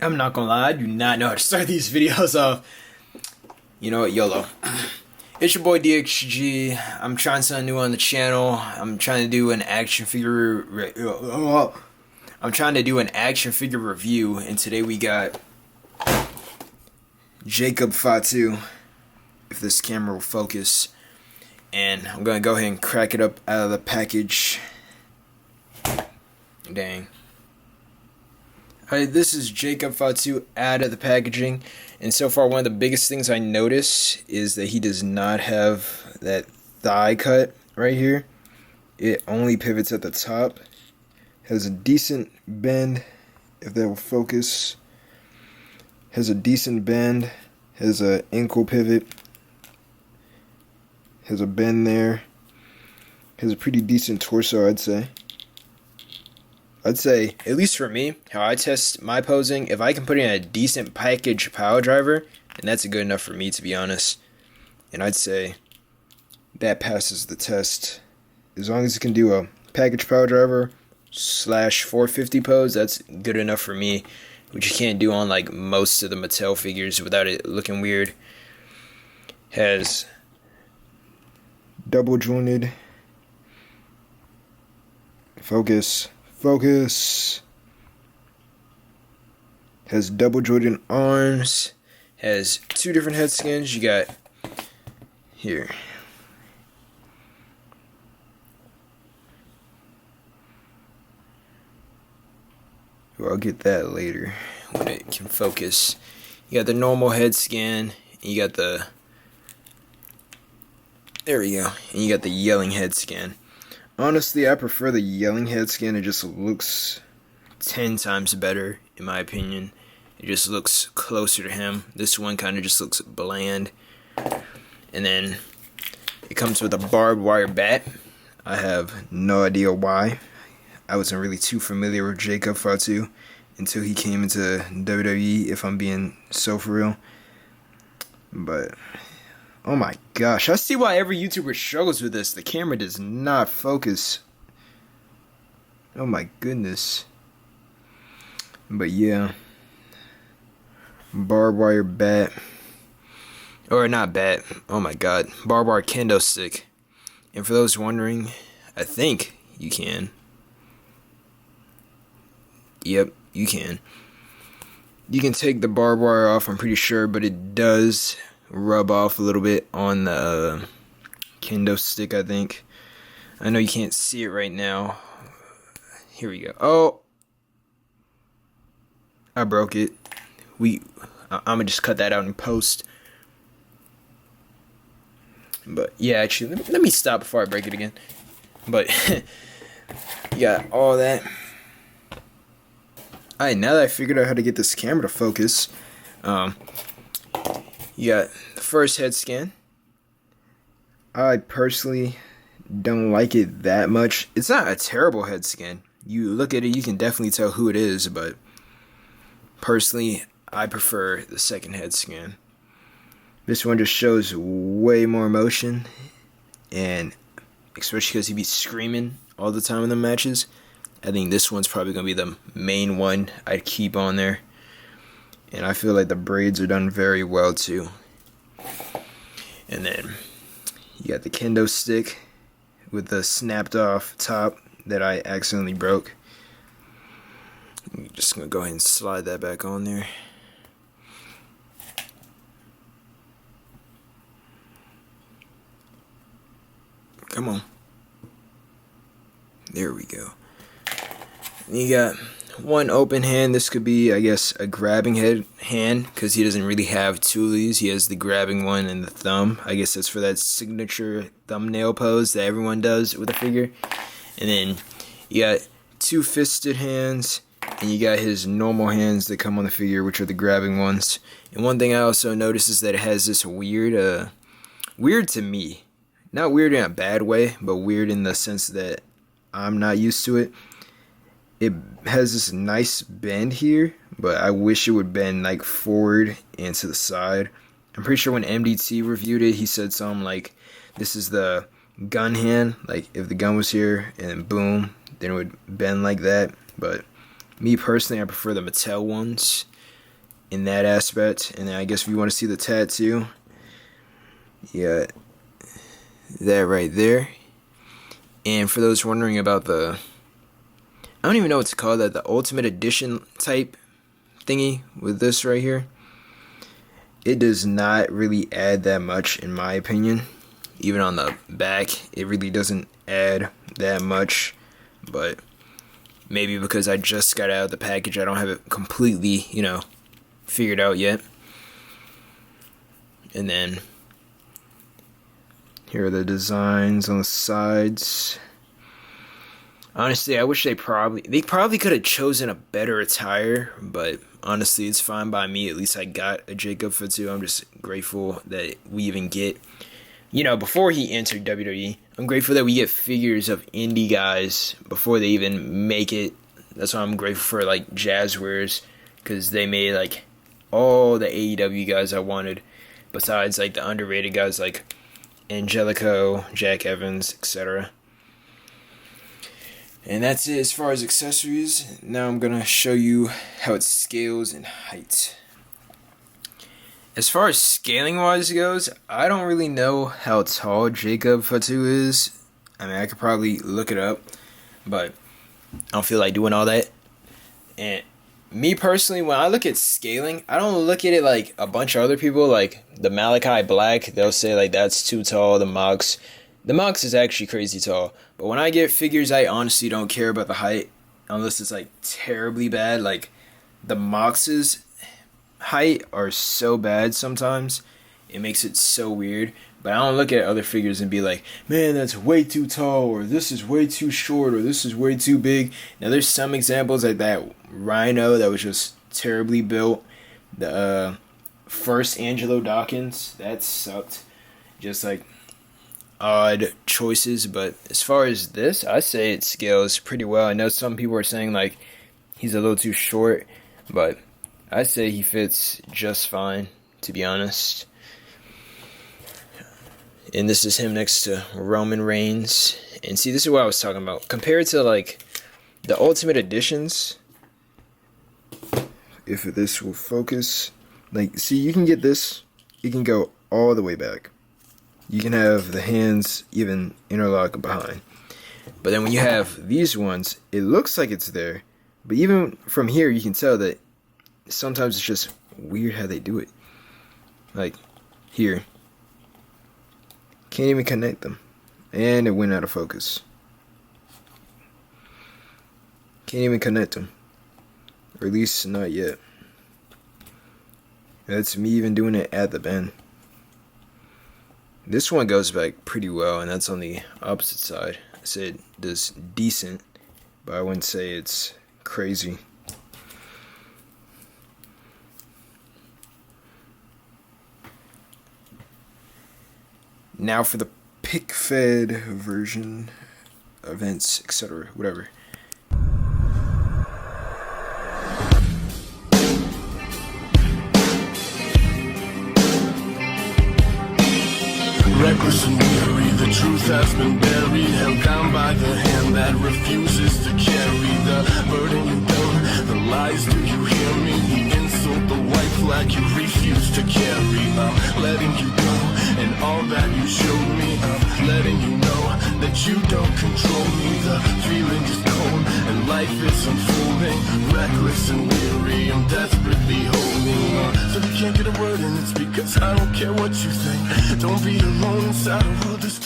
I'm not gonna lie, I do not know how to start these videos off. You know what, YOLO. It's your boy DXG. I'm trying something new on the channel. I'm trying to do an action figure review, and today we got Jacob Fatu, if this camera will focus. And I'm gonna go ahead and crack it up out of the package. Dang. Alright, this is Jacob Fatu out of the packaging, and so far one of the biggest things I notice is that he does not have that thigh cut right here. It only pivots at the top. Has a decent bend, if that will focus. Has a decent bend. Has a ankle pivot. Has a bend there. Has a pretty decent torso, I'd say. I'd say, at least for me, how I test my posing, if I can put in a decent package power driver, then that's good enough for me, to be honest. And I'd say that passes the test. As long as it can do a package power driver / 450 pose, that's good enough for me, which you can't do on like most of the Mattel figures without it looking weird. Has double jointed. Focus. Has double jointed arms. Has two different head skins. You got here. Well, I'll get that later when it can focus. You got the normal head scan. And you got the, there we go. And you got the yelling head scan. Honestly, I prefer the yelling head scan. It just looks 10 times better, in my opinion. It just looks closer to him. This one kind of just looks bland. And then it comes with a barbed wire bat. I have no idea why. I wasn't really too familiar with Jacob Fatu until he came into WWE, if I'm being so for real. But oh my gosh, I see why every YouTuber struggles with this. The camera does not focus. Oh my goodness. But yeah. Barbed wire bat. Or not bat. Oh my god. Barbed wire kendo stick. And for those wondering, I think you can. Yep, you can. You can take the barbed wire off, I'm pretty sure, but it does rub off a little bit on the kendo stick, I think. I know you can't see it right now. Here we go. Oh, I broke it. I'm gonna just cut that out in post. But yeah, actually, let me stop before I break it again. But you got all that. Alright, now that I figured out how to get this camera to focus, you got the first head scan. I personally don't like it that much. It's not a terrible head scan. You look at it, you can definitely tell who it is, but personally, I prefer the second head scan. This one just shows way more emotion, and especially because he'd be screaming all the time in the matches, I think this one's probably going to be the main one I'd keep on there. And I feel like the braids are done very well too. And then you got the kendo stick with the snapped off top that I accidentally broke. I'm just going to go ahead and slide that back on there. Come on. There we go. You got one open hand. This could be, I guess, a grabbing hand, because he doesn't really have two of these. He has the grabbing one and the thumb. I guess that's for that signature thumbnail pose that everyone does with a figure. And then you got two fisted hands, and you got his normal hands that come on the figure, which are the grabbing ones. And one thing I also noticed is that it has this weird to me, not weird in a bad way, but weird in the sense that I'm not used to it. It has this nice bend here, but I wish it would bend like forward and to the side. I'm pretty sure when MDT reviewed it, he said something like, this is the gun hand, like if the gun was here and then boom, then it would bend like that. But me personally, I prefer the Mattel ones. in that aspect. And then I guess if you want to see the tattoo, yeah, that right there. And for those wondering about the, I don't even know what to call that, the Ultimate Edition type thingy with this right here, it does not really add that much in my opinion. Even on the back, it really doesn't add that much, but maybe because I just got out of the package, I don't have it completely, figured out yet. And then here are the designs on the sides. Honestly, I wish they probably could have chosen a better attire, but honestly, it's fine by me. At least I got a Jacob Fatu. I'm just grateful that we even get, before he entered WWE, I'm grateful that we get figures of indie guys before they even make it. That's why I'm grateful for, like, Jazzwares, because they made, like, all the AEW guys I wanted, besides, like, the underrated guys like Angelico, Jack Evans, etc. And that's it as far as accessories. Now I'm going to show you how it scales in height. As far as scaling wise goes, I don't really know how tall Jacob Fatu is. I mean, I could probably look it up, but I don't feel like doing all that. And me personally, when I look at scaling, I don't look at it like a bunch of other people, like the Malachi Black. They'll say like that's too tall. The Mox is actually crazy tall. But when I get figures, I honestly don't care about the height unless it's like terribly bad. Like the Mox's height are so bad sometimes, it makes it so weird. But I don't look at other figures and be like, man, that's way too tall, or this is way too short, or this is way too big. Now there's some examples like that Rhino that was just terribly built. The first Angelo Dawkins, that sucked. Just like odd choices. But as far as this, I say it scales pretty well. I know some people are saying like he's a little too short, but I say he fits just fine, to be honest. And this is him next to Roman Reigns. And see, this is what I was talking about. Compared to like the Ultimate Editions, if this will focus, like, see, you can get this, it can go all the way back. You can have the hands even interlock behind. But then when you have these ones, it looks like it's there. But even from here, you can tell that sometimes it's just weird how they do it. Like, here. Can't even connect them. And it went out of focus. Can't even connect them. Or at least not yet. That's me even doing it at the bend. This one goes back pretty well, and that's on the opposite side. I said it does decent, but I wouldn't say it's crazy. Now for the pick-fed version, events, etc., whatever. Reckless and weary, the truth has been buried, held down by the hand that refuses to carry the burden you build. The lies, do you hear me? The insult, the white flag you refuse to carry. I'm letting you go, and all that you showed me. I'm letting you know that you don't control me. The feeling is cold, and life is unfolding. Reckless and weary, I'm desperately holding on. So you can't get a word in, it's because I don't care what you think. Don't be alone inside a world that's